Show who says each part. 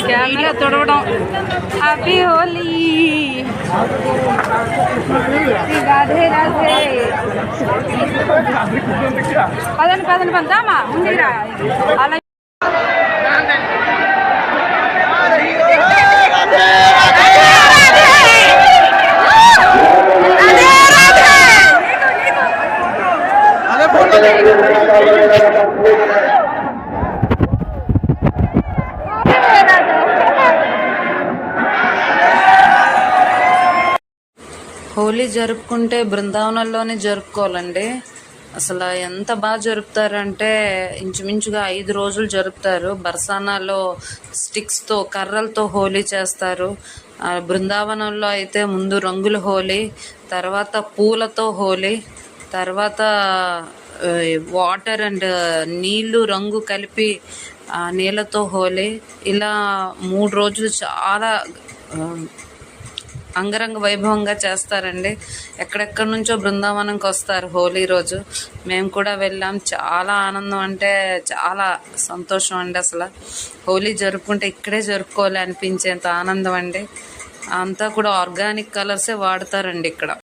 Speaker 1: Camera తుడవడం. Happy Holi. Radhe Radhe. పదండి పదండి పదామా ఉందిరా అలా. హోలీ జరుపుకుంటే బృందావనంలోనే జరుపుకోవాలండి. అసలు ఎంత బాగా జరుపుతారంటే ఇంచుమించుగా 5 రోజులు జరుపుతారు. బర్సానాలో స్టిక్స్తో కర్రలతో హోలీ చేస్తారు. బృందావనంలో అయితే ముందు రంగుల హోలీ, తర్వాత పూలతో హోలీ, తర్వాత వాటర్ అండ్ నీళ్లు రంగు కలిపి నీళ్ళతో హోలీ. ఇలా 3 రోజులు చాలా అంగరంగ వైభవంగా చేస్తారండి. ఎక్కడెక్కడి నుంచో బృందావనంకి వస్తారు హోలీ రోజు. మేము కూడా వెళ్ళాం. చాలా ఆనందం, అంటే చాలా సంతోషం అండి. అసలు హోలీ జరుపుకుంటే ఇక్కడే జరుపుకోవాలి అనిపించేంత ఆనందం అండి. అంతా కూడా ఆర్గానిక్ కలర్సే వాడతారండి ఇక్కడ.